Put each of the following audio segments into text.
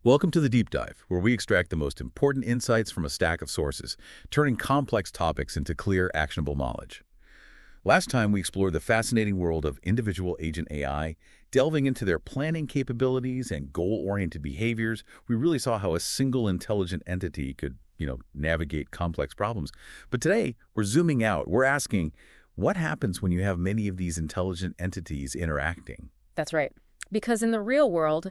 Welcome to the Deep Dive, where we extract the most important insights from a stack of sources, turning complex topics into clear, actionable knowledge. Last time, we explored the fascinating world of individual agent AI, delving into their planning capabilities and goal-oriented behaviors. We really saw how a single intelligent entity could, navigate complex problems. But today, we're zooming out. We're asking, what happens when you have many of these intelligent entities interacting? That's right. Because in the real world,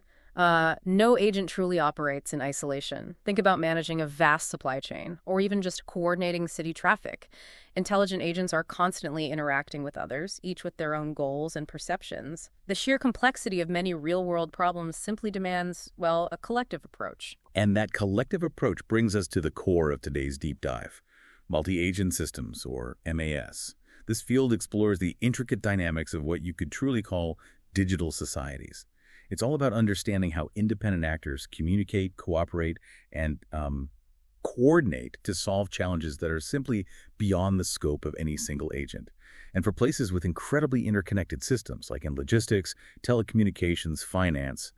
no agent truly operates in isolation. Think about managing a vast supply chain, or even just coordinating city traffic. Intelligent agents are constantly interacting with others, each with their own goals and perceptions. The sheer complexity of many real-world problems simply demands, well, a collective approach. And that collective approach brings us to the core of today's deep dive, multi-agent systems, or MAS. This field explores the intricate dynamics of what you could truly call digital societies. It's all about understanding how independent actors communicate, cooperate, and coordinate to solve challenges that are simply beyond the scope of any single agent. And for places with incredibly interconnected systems, like in logistics, telecommunications, finance,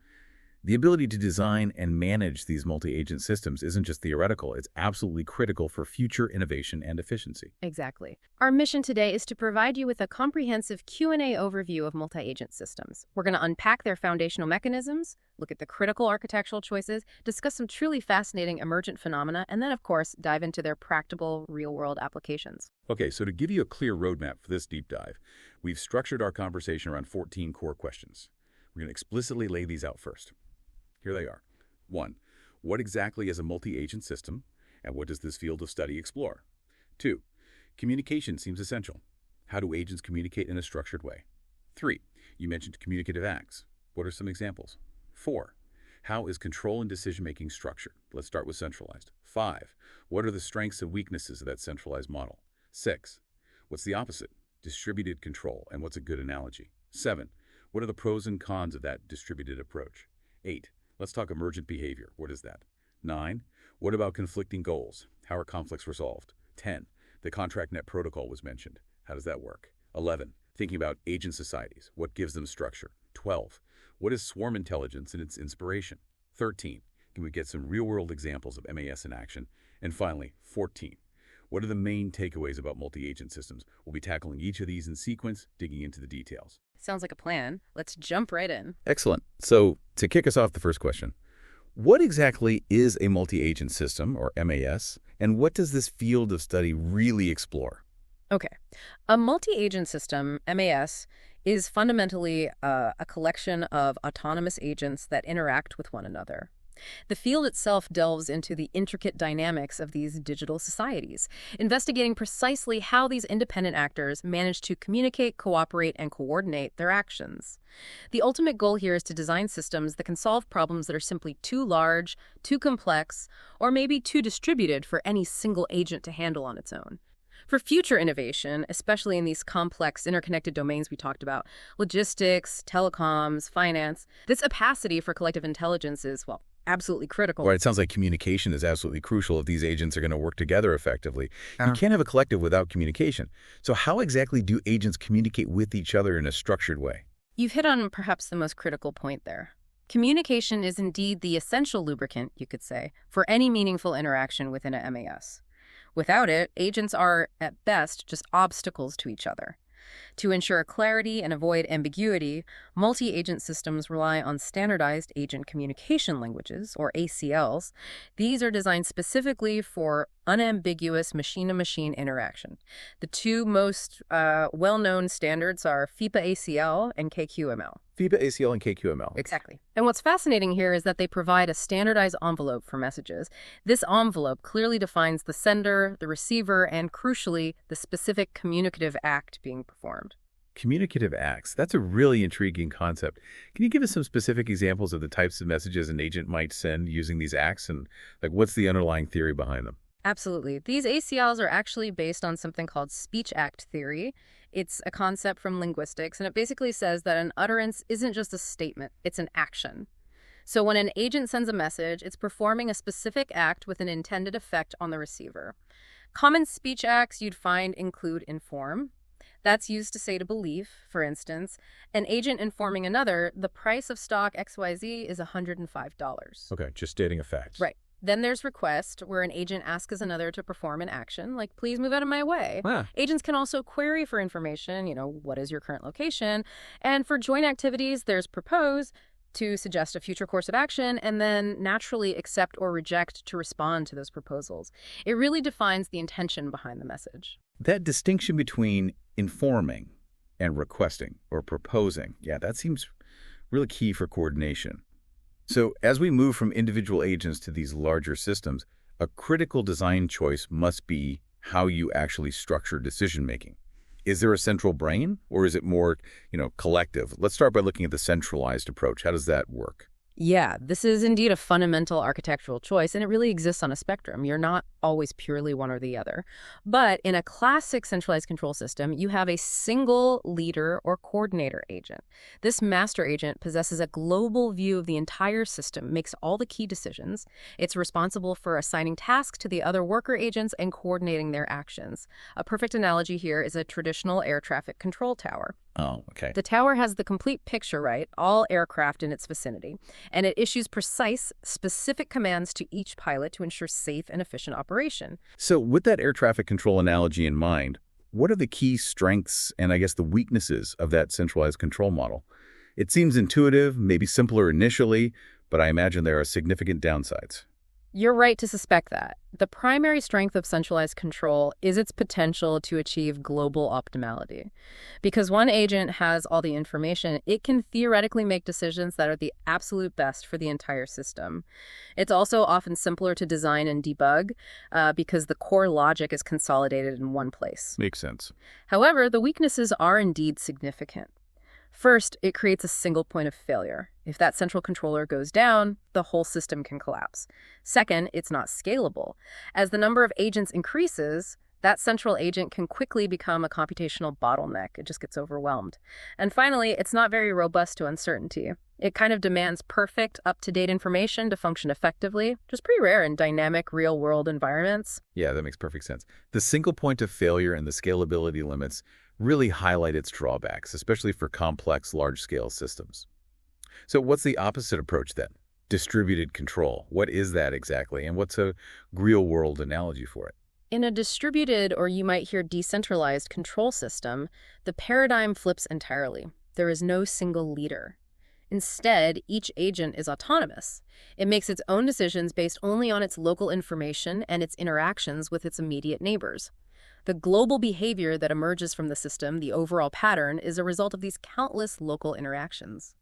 the ability to design and manage these multi-agent systems isn't just theoretical, it's absolutely critical for future innovation and efficiency. Exactly. Our mission today is to provide you with a comprehensive Q&A overview of multi-agent systems. We're going to unpack their foundational mechanisms, look at the critical architectural choices, discuss some truly fascinating emergent phenomena, and then, of course, dive into their practical, real-world applications. Okay, so to give you a clear roadmap for this deep dive, we've structured our conversation around 14 core questions. We're going to explicitly lay these out first. Here they are. 1. What exactly is a multi-agent system, and what does this field of study explore? 2. Communication seems essential. How do agents communicate in a structured way? 3. You mentioned communicative acts. What are some examples? 4. How is control and decision-making structured? Let's start with centralized. 5. What are the strengths and weaknesses of that centralized model? 6. What's the opposite? Distributed control, and what's a good analogy? 7. What are the pros and cons of that distributed approach? 8. Let's talk emergent behavior. What is that? 9. What about conflicting goals? How are conflicts resolved? 10. The contract net protocol was mentioned. How does that work? 11. Thinking about agent societies. What gives them structure? 12. What is swarm intelligence and its inspiration? 13. Can we get some real-world examples of MAS in action? And finally, 14. What are the main takeaways about multi-agent systems? We'll be tackling each of these in sequence, digging into the details. Sounds like a plan. Let's jump right in. Excellent. So, to kick us off the first question, what exactly is a multi-agent system, or MAS, and what does this field of study really explore? Okay. A multi-agent system, MAS, is fundamentally a collection of autonomous agents that interact with one another. The field itself delves into the intricate dynamics of these digital societies, investigating precisely how these independent actors manage to communicate, cooperate, and coordinate their actions. The ultimate goal here is to design systems that can solve problems that are simply too large, too complex, or maybe too distributed for any single agent to handle on its own. For future innovation, especially in these complex, interconnected domains we talked about, logistics, telecoms, finance, this opacity for collective intelligence is, well, absolutely critical. Right, it sounds like communication is absolutely crucial if these agents are going to work together effectively. You can't have a collective without communication. So how exactly do agents communicate with each other in a structured way? You've hit on perhaps the most critical point there. Communication is indeed the essential lubricant, you could say, for any meaningful interaction within a MAS. Without it, agents are, at best, just obstacles to each other. To ensure clarity and avoid ambiguity, multi-agent systems rely on standardized agent communication languages, or ACLs. These are designed specifically for unambiguous machine-to-machine interaction. The two most well-known standards are FIPA-ACL and KQML. FIPA-ACL and KQML. Exactly. And what's fascinating here is that they provide a standardized envelope for messages. This envelope clearly defines the sender, the receiver, and crucially, the specific communicative act being performed. Communicative acts. That's a really intriguing concept. Can you give us some specific examples of the types of messages an agent might send using these acts, and what's the underlying theory behind them? Absolutely. These ACLs are actually based on something called speech act theory. It's a concept from linguistics, and it basically says that an utterance isn't just a statement, it's an action. So when an agent sends a message, it's performing a specific act with an intended effect on the receiver. Common speech acts you'd find include inform. That's used to say to believe, for instance, an agent informing another, the price of stock XYZ is $105. Okay, just stating a fact. Right. Then there's request, where an agent asks another to perform an action, like, please move out of my way. Ah. Agents can also query for information, what is your current location? And for joint activities, there's propose, to suggest a future course of action, and then naturally accept or reject to respond to those proposals. It really defines the intention behind the message. That distinction between informing and requesting or proposing, yeah, that seems really key for coordination. So as we move from individual agents to these larger systems, a critical design choice must be how you actually structure decision-making. Is there a central brain, or is it more, collective? Let's start by looking at the centralized approach. How does that work? Yeah, this is indeed a fundamental architectural choice, and it really exists on a spectrum. You're not always purely one or the other. But in a classic centralized control system, you have a single leader or coordinator agent. This master agent possesses a global view of the entire system, makes all the key decisions. It's responsible for assigning tasks to the other worker agents and coordinating their actions. A perfect analogy here is a traditional air traffic control tower. Oh, okay. The tower has the complete picture, right? All aircraft in its vicinity. And it issues precise, specific commands to each pilot to ensure safe and efficient operation. So with that air traffic control analogy in mind, what are the key strengths and, I guess, the weaknesses of that centralized control model? It seems intuitive, maybe simpler initially, but I imagine there are significant downsides. You're right to suspect that. The primary strength of centralized control is its potential to achieve global optimality. Because one agent has all the information, it can theoretically make decisions that are the absolute best for the entire system. It's also often simpler to design and debug because the core logic is consolidated in one place. Makes sense. However, the weaknesses are indeed significant. First, it creates a single point of failure. If that central controller goes down, the whole system can collapse. Second, it's not scalable. As the number of agents increases, that central agent can quickly become a computational bottleneck. It just gets overwhelmed. And finally, it's not very robust to uncertainty. It kind of demands perfect, up-to-date information to function effectively, which is pretty rare in dynamic, real-world environments. Yeah, that makes perfect sense. The single point of failure and the scalability limits really highlight its drawbacks, especially for complex, large-scale systems. So what's the opposite approach then? Distributed control. What is that exactly, and what's a real-world analogy for it? In a distributed, or you might hear decentralized control system, the paradigm flips entirely. There is no single leader. Instead, each agent is autonomous. It makes its own decisions based only on its local information and its interactions with its immediate neighbors. The global behavior that emerges from the system, the overall pattern, is a result of these countless local interactions.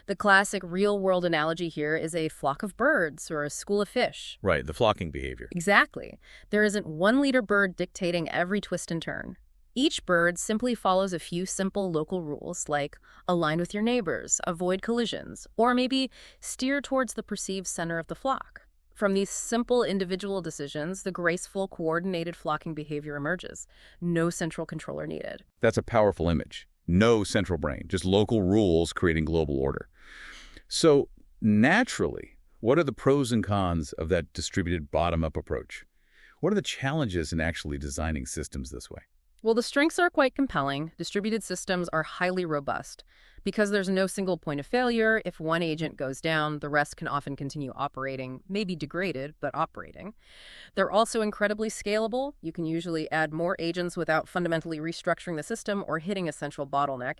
The classic real-world analogy here is a flock of birds or a school of fish. Right, the flocking behavior. Exactly. There isn't one leader bird dictating every twist and turn. Each bird simply follows a few simple local rules, like align with your neighbors, avoid collisions, or maybe steer towards the perceived center of the flock. From these simple individual decisions, the graceful, coordinated flocking behavior emerges. No central controller needed. That's a powerful image. No central brain, just local rules creating global order. So naturally, what are the pros and cons of that distributed bottom-up approach? What are the challenges in actually designing systems this way? Well, the strengths are quite compelling. Distributed systems are highly robust. Because there's no single point of failure, if one agent goes down, the rest can often continue operating, maybe degraded, but operating. They're also incredibly scalable. You can usually add more agents without fundamentally restructuring the system or hitting a central bottleneck.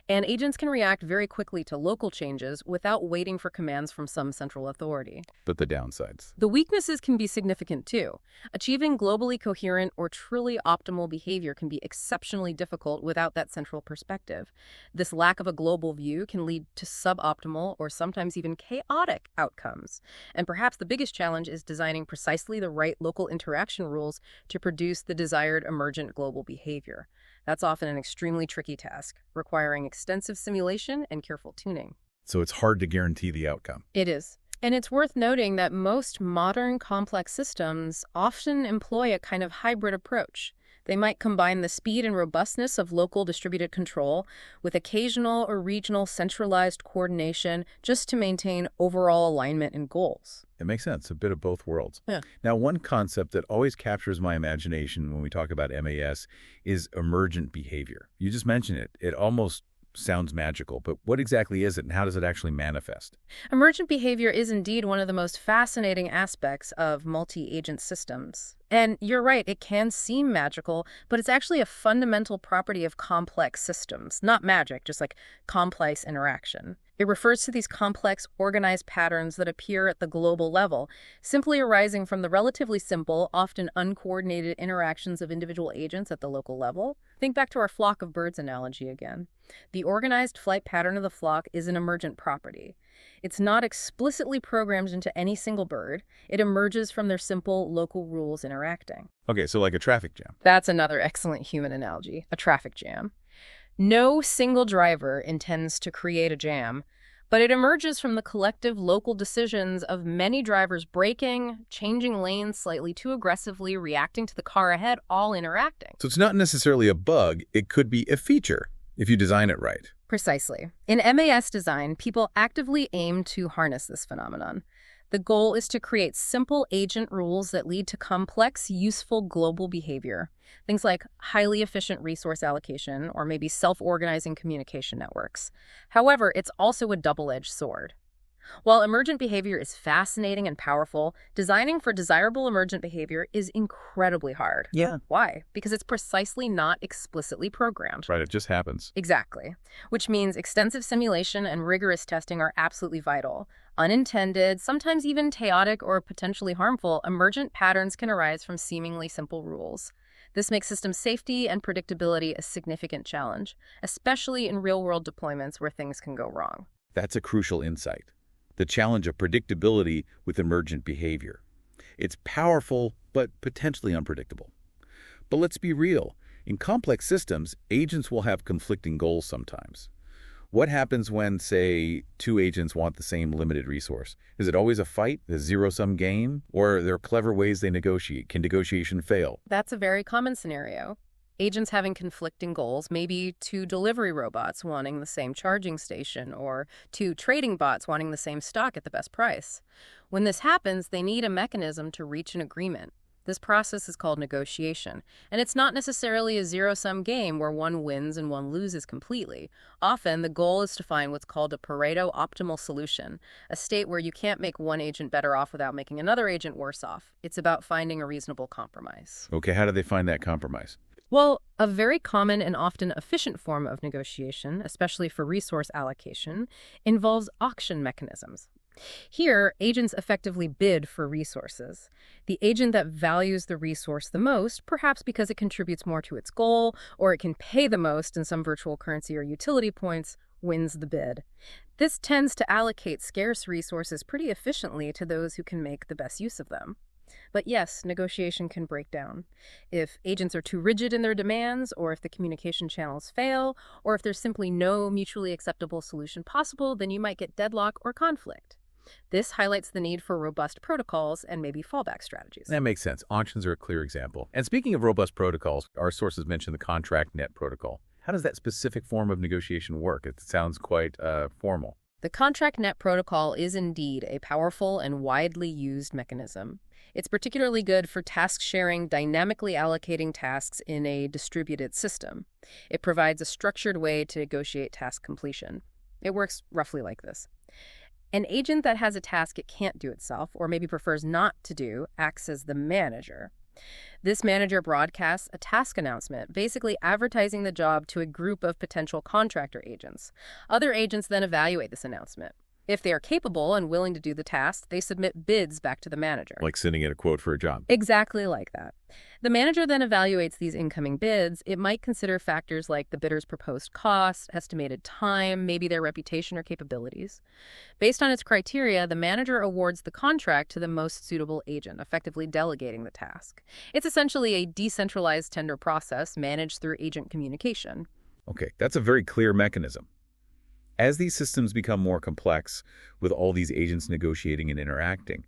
And agents can react very quickly to local changes without waiting for commands from some central authority. But the downsides? The weaknesses can be significant too. Achieving globally coherent or truly optimal behavior can be exceptionally difficult without that central perspective. This lack of a global view can lead to suboptimal or sometimes even chaotic outcomes. And perhaps the biggest challenge is designing precisely the right local interaction rules to produce the desired emergent global behavior. That's often an extremely tricky task, requiring extensive simulation and careful tuning. So it's hard to guarantee the outcome. It is. And it's worth noting that most modern complex systems often employ a kind of hybrid approach. They might combine the speed and robustness of local distributed control with occasional or regional centralized coordination just to maintain overall alignment and goals. It makes sense, a bit of both worlds. Yeah. Now, one concept that always captures my imagination when we talk about MAS is emergent behavior. You just mentioned it. It almost sounds magical, but what exactly is it and how does it actually manifest? Emergent behavior is indeed one of the most fascinating aspects of multi-agent systems. And you're right, it can seem magical, but it's actually a fundamental property of complex systems. Not magic, just like complex interaction. It refers to these complex, organized patterns that appear at the global level, simply arising from the relatively simple, often uncoordinated interactions of individual agents at the local level. Think back to our flock of birds analogy again. The organized flight pattern of the flock is an emergent property. It's not explicitly programmed into any single bird. It emerges from their simple local rules interacting. Okay, so like a traffic jam. That's another excellent human analogy, a traffic jam. No single driver intends to create a jam, but it emerges from the collective local decisions of many drivers braking, changing lanes slightly too aggressively, reacting to the car ahead, all interacting. So it's not necessarily a bug, it could be a feature if you design it right. Precisely. In MAS design, people actively aim to harness this phenomenon. The goal is to create simple agent rules that lead to complex, useful global behavior. Things like highly efficient resource allocation or maybe self-organizing communication networks. However, it's also a double-edged sword. While emergent behavior is fascinating and powerful, designing for desirable emergent behavior is incredibly hard. Yeah. Why? Because it's precisely not explicitly programmed. Right, it just happens. Exactly. Which means extensive simulation and rigorous testing are absolutely vital. Unintended, sometimes even chaotic or potentially harmful, emergent patterns can arise from seemingly simple rules. This makes system safety and predictability a significant challenge, especially in real-world deployments where things can go wrong. That's a crucial insight. The challenge of predictability with emergent behavior. It's powerful, but potentially unpredictable. But let's be real. In complex systems, agents will have conflicting goals sometimes. What happens when, say, two agents want the same limited resource? Is it always a fight, a zero-sum game? Or are there clever ways they negotiate? Can negotiation fail? That's a very common scenario. Agents having conflicting goals, maybe two delivery robots wanting the same charging station or two trading bots wanting the same stock at the best price. When this happens, they need a mechanism to reach an agreement. This process is called negotiation, and it's not necessarily a zero-sum game where one wins and one loses completely. Often, the goal is to find what's called a Pareto optimal solution, a state where you can't make one agent better off without making another agent worse off. It's about finding a reasonable compromise. Okay, how do they find that compromise? Well, a very common and often efficient form of negotiation, especially for resource allocation, involves auction mechanisms. Here, agents effectively bid for resources. The agent that values the resource the most, perhaps because it contributes more to its goal, or it can pay the most in some virtual currency or utility points, wins the bid. This tends to allocate scarce resources pretty efficiently to those who can make the best use of them. But yes, negotiation can break down. If agents are too rigid in their demands, or if the communication channels fail, or if there's simply no mutually acceptable solution possible, then you might get deadlock or conflict. This highlights the need for robust protocols and maybe fallback strategies. That makes sense. Auctions are a clear example. And speaking of robust protocols, our sources mentioned the contract net protocol. How does that specific form of negotiation work? It sounds quite formal. The contract net protocol is indeed a powerful and widely used mechanism. It's particularly good for task sharing, dynamically allocating tasks in a distributed system. It provides a structured way to negotiate task completion. It works roughly like this. An agent that has a task it can't do itself, or maybe prefers not to do, acts as the manager. This manager broadcasts a task announcement, basically advertising the job to a group of potential contractor agents. Other agents then evaluate this announcement. If they are capable and willing to do the task, they submit bids back to the manager. Like sending in a quote for a job. Exactly like that. The manager then evaluates these incoming bids. It might consider factors like the bidder's proposed cost, estimated time, maybe their reputation or capabilities. Based on its criteria, the manager awards the contract to the most suitable agent, effectively delegating the task. It's essentially a decentralized tender process managed through agent communication. Okay, that's a very clear mechanism. As these systems become more complex, with all these agents negotiating and interacting,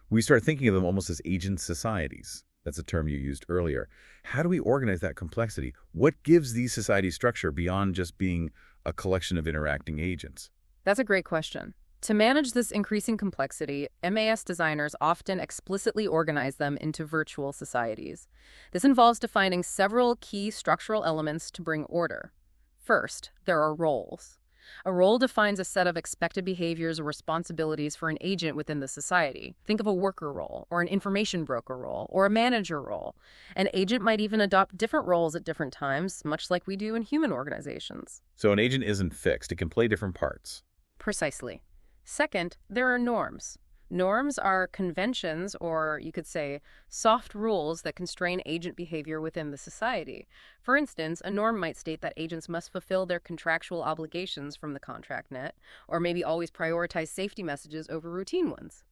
we start thinking of them almost as agent societies. That's a term you used earlier. How do we organize that complexity? What gives these societies structure beyond just being a collection of interacting agents? That's a great question. To manage this increasing complexity, MAS designers often explicitly organize them into virtual societies. This involves defining several key structural elements to bring order. First, there are roles. A role defines a set of expected behaviors or responsibilities for an agent within the society. Think of a worker role, or an information broker role, or a manager role. An agent might even adopt different roles at different times, much like we do in human organizations. So an agent isn't fixed. It can play different parts. Precisely. Second, there are norms. Norms are conventions, or you could say soft rules that constrain agent behavior within the society. For instance, a norm might state that agents must fulfill their contractual obligations from the contract net, or maybe always prioritize safety messages over routine ones.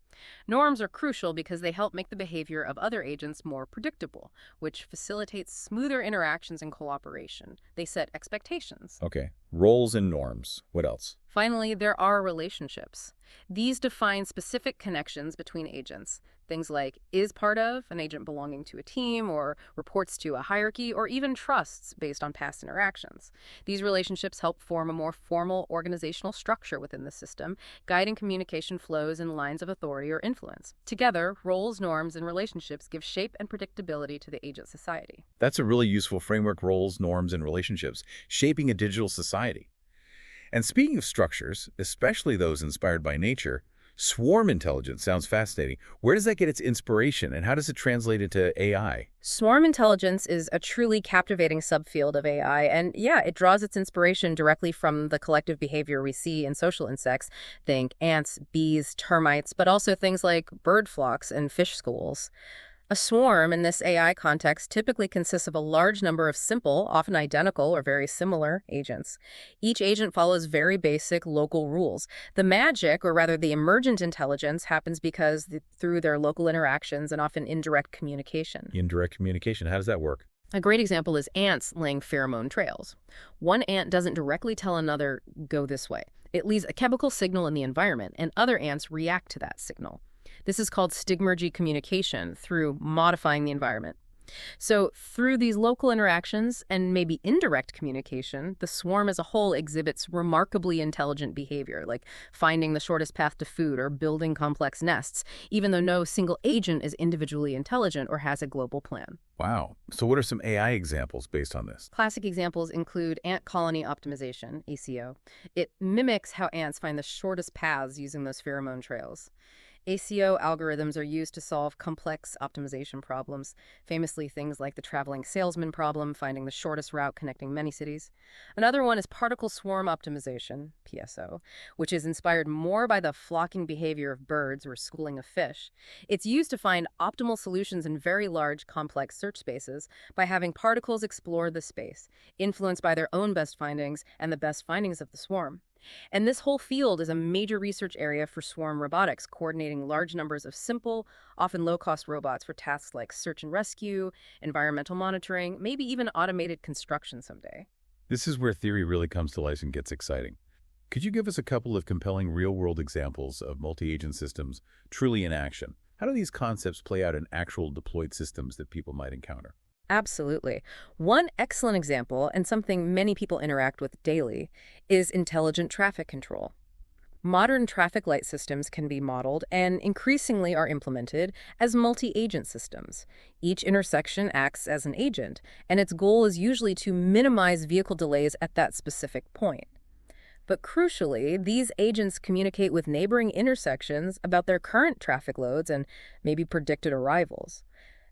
Norms are crucial because they help make the behavior of other agents more predictable, which facilitates smoother interactions and cooperation. They set expectations. Okay. Roles and norms. What else? Finally, there are relationships. These define specific connections between agents. Things like is part of, an agent belonging to a team, or reports to a hierarchy, or even trusts based on past interactions. These relationships help form a more formal organizational structure within the system, guiding communication flows and lines of authority or influence. Together, roles, norms, and relationships give shape and predictability to the agent society. That's a really useful framework: roles, norms, and relationships, shaping a digital society. And speaking of structures, especially those inspired by nature, swarm intelligence sounds fascinating. Where does that get its inspiration, and how does it translate into AI? Swarm intelligence is a truly captivating subfield of AI, and yeah, it draws its inspiration directly from the collective behavior we see in social insects. Think ants, bees, termites, but also things like bird flocks and fish schools. A swarm in this AI context typically consists of a large number of simple, often identical or very similar agents. Each agent follows very basic local rules. The magic, or rather the emergent intelligence, happens because through their local interactions and often indirect communication. Indirect communication, how does that work? A great example is ants laying pheromone trails. One ant doesn't directly tell another, go this way. It leaves a chemical signal in the environment, and other ants react to that signal. This is called stigmergy communication through modifying the environment. So through these local interactions and maybe indirect communication, the swarm as a whole exhibits remarkably intelligent behavior, like finding the shortest path to food or building complex nests, even though no single agent is individually intelligent or has a global plan. Wow. So what are some AI examples based on this? Classic examples include ant colony optimization, ACO. It mimics how ants find the shortest paths using those pheromone trails. ACO algorithms are used to solve complex optimization problems, famously things like the traveling salesman problem, finding the shortest route connecting many cities. Another one is particle swarm optimization, PSO, which is inspired more by the flocking behavior of birds or schooling of fish. It's used to find optimal solutions in very large, complex search spaces by having particles explore the space, influenced by their own best findings and the best findings of the swarm. And this whole field is a major research area for swarm robotics, coordinating large numbers of simple, often low-cost robots for tasks like search and rescue, environmental monitoring, maybe even automated construction someday. This is where theory really comes to life and gets exciting. Could you give us a couple of compelling real-world examples of multi-agent systems truly in action? How do these concepts play out in actual deployed systems that people might encounter? Absolutely. One excellent example, and something many people interact with daily, is intelligent traffic control. Modern traffic light systems can be modeled and increasingly are implemented as multi-agent systems. Each intersection acts as an agent, and its goal is usually to minimize vehicle delays at that specific point. But crucially, these agents communicate with neighboring intersections about their current traffic loads and maybe predicted arrivals.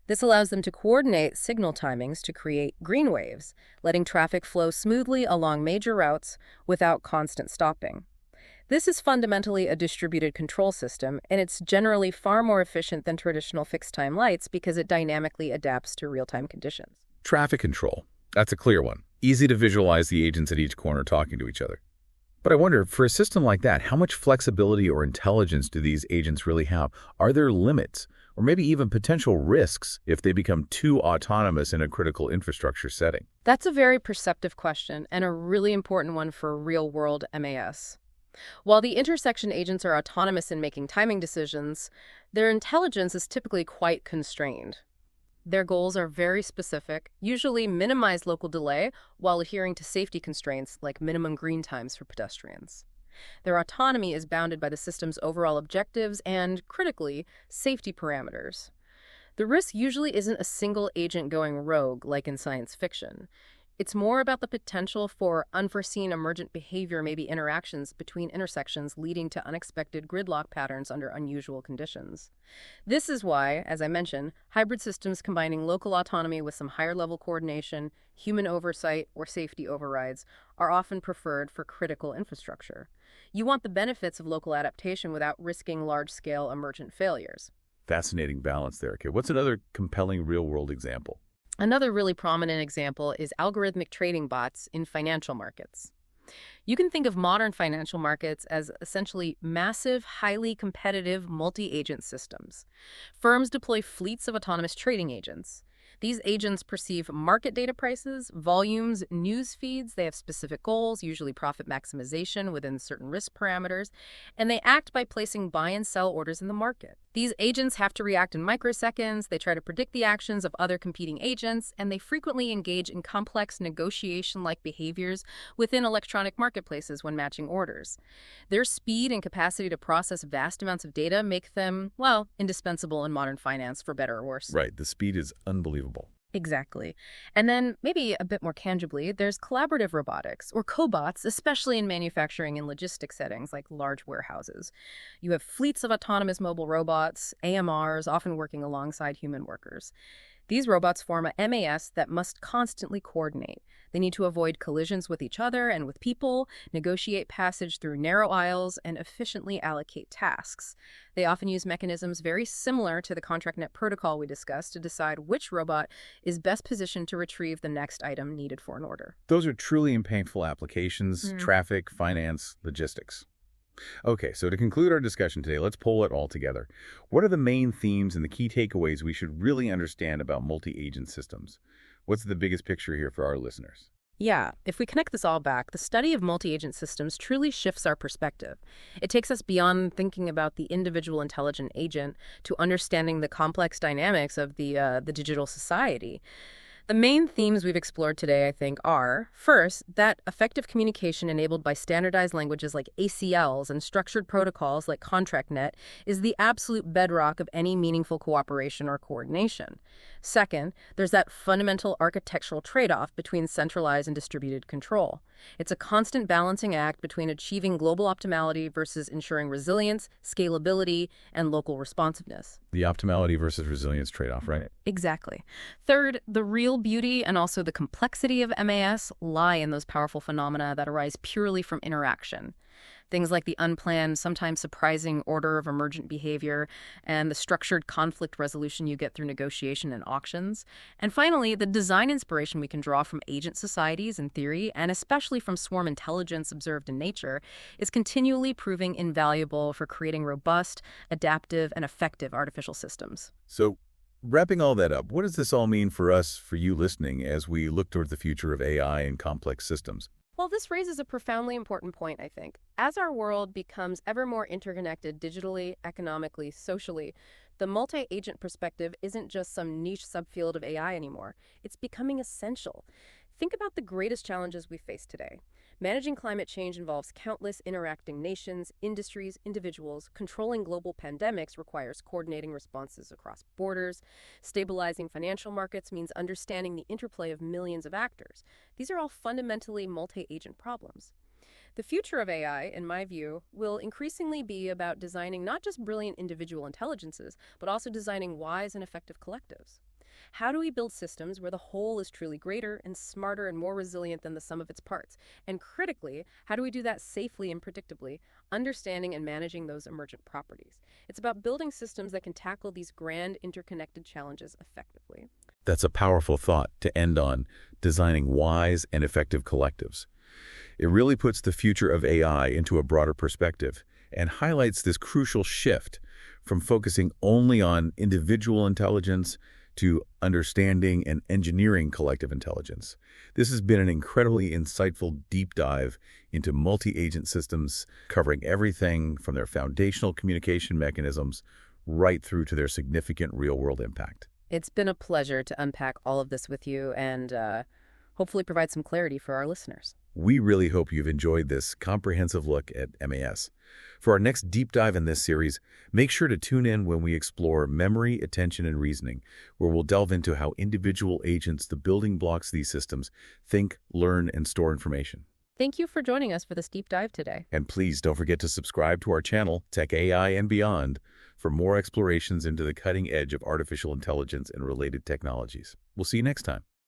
This allows them to coordinate signal timings to create green waves, letting traffic flow smoothly along major routes without constant stopping. This is fundamentally a distributed control system, and it's generally far more efficient than traditional fixed-time lights because it dynamically adapts to real-time conditions. Traffic control. That's a clear one. Easy to visualize the agents at each corner talking to each other. But I wonder, for a system like that, how much flexibility or intelligence do these agents really have? Are there limits, or maybe even potential risks if they become too autonomous in a critical infrastructure setting? That's a very perceptive question and a really important one for real-world MAS. While the intersection agents are autonomous in making timing decisions, their intelligence is typically quite constrained. Their goals are very specific, usually minimize local delay while adhering to safety constraints like minimum green times for pedestrians. Their autonomy is bounded by the system's overall objectives and, critically, safety parameters. The risk usually isn't a single agent going rogue like in science fiction. It's more about the potential for unforeseen emergent behavior, maybe interactions between intersections leading to unexpected gridlock patterns under unusual conditions. This is why, as I mentioned, hybrid systems combining local autonomy with some higher-level coordination, human oversight, or safety overrides are often preferred for critical infrastructure. You want the benefits of local adaptation without risking large-scale emergent failures. Fascinating balance there. Okay, what's another compelling real-world example? Another really prominent example is algorithmic trading bots in financial markets. You can think of modern financial markets as essentially massive, highly competitive multi-agent systems. Firms deploy fleets of autonomous trading agents. These agents perceive market data prices, volumes, news feeds. They have specific goals, usually profit maximization within certain risk parameters, and they act by placing buy and sell orders in the market. These agents have to react in microseconds, they try to predict the actions of other competing agents, and they frequently engage in complex negotiation-like behaviors within electronic marketplaces when matching orders. Their speed and capacity to process vast amounts of data make them, well, indispensable in modern finance, for better or worse. Right, the speed is unbelievable. Exactly. And then maybe a bit more tangibly, there's collaborative robotics, or cobots, especially in manufacturing and logistics settings like large warehouses. You have fleets of autonomous mobile robots, AMRs, often working alongside human workers. These robots form a MAS that must constantly coordinate. They need to avoid collisions with each other and with people, negotiate passage through narrow aisles, and efficiently allocate tasks. They often use mechanisms very similar to the ContractNet protocol we discussed to decide which robot is best positioned to retrieve the next item needed for an order. Those are truly impactful applications, traffic, finance, logistics. Okay, so to conclude our discussion today, let's pull it all together. What are the main themes and the key takeaways we should really understand about multi-agent systems? What's the biggest picture here for our listeners? Yeah, if we connect this all back, the study of multi-agent systems truly shifts our perspective. It takes us beyond thinking about the individual intelligent agent to understanding the complex dynamics of the digital society. The main themes we've explored today, I think, are, first, that effective communication enabled by standardized languages like ACLs and structured protocols like ContractNet is the absolute bedrock of any meaningful cooperation or coordination. Second, there's that fundamental architectural trade-off between centralized and distributed control. It's a constant balancing act between achieving global optimality versus ensuring resilience, scalability, and local responsiveness. The optimality versus resilience trade-off, right? Exactly. Third, the real beauty and also the complexity of MAS lie in those powerful phenomena that arise purely from interaction. Things like the unplanned, sometimes surprising order of emergent behavior and the structured conflict resolution you get through negotiation and auctions. And finally, the design inspiration we can draw from agent societies in theory, and especially from swarm intelligence observed in nature, is continually proving invaluable for creating robust, adaptive, and effective artificial systems. So, wrapping all that up, what does this all mean for us, for you listening, as we look toward the future of AI and complex systems? Well, this raises a profoundly important point, I think. As our world becomes ever more interconnected digitally, economically, socially, the multi-agent perspective isn't just some niche subfield of AI anymore. It's becoming essential. Think about the greatest challenges we face today. Managing climate change involves countless interacting nations, industries, individuals. Controlling global pandemics requires coordinating responses across borders. Stabilizing financial markets means understanding the interplay of millions of actors. These are all fundamentally multi-agent problems. The future of AI, in my view, will increasingly be about designing not just brilliant individual intelligences, but also designing wise and effective collectives. How do we build systems where the whole is truly greater and smarter and more resilient than the sum of its parts? And critically, how do we do that safely and predictably, understanding and managing those emergent properties? It's about building systems that can tackle these grand interconnected challenges effectively. That's a powerful thought to end on, designing wise and effective collectives. It really puts the future of AI into a broader perspective and highlights this crucial shift from focusing only on individual intelligence to understanding and engineering collective intelligence. This has been an incredibly insightful deep dive into multi-agent systems, covering everything from their foundational communication mechanisms right through to their significant real-world impact. It's been a pleasure to unpack all of this with you and hopefully provide some clarity for our listeners. We really hope you've enjoyed this comprehensive look at MAS. For our next deep dive in this series, make sure to tune in when we explore memory, attention, and reasoning, where we'll delve into how individual agents, the building blocks of these systems, think, learn, and store information. Thank you for joining us for this deep dive today. And please don't forget to subscribe to our channel, Tech AI and Beyond, for more explorations into the cutting edge of artificial intelligence and related technologies. We'll see you next time.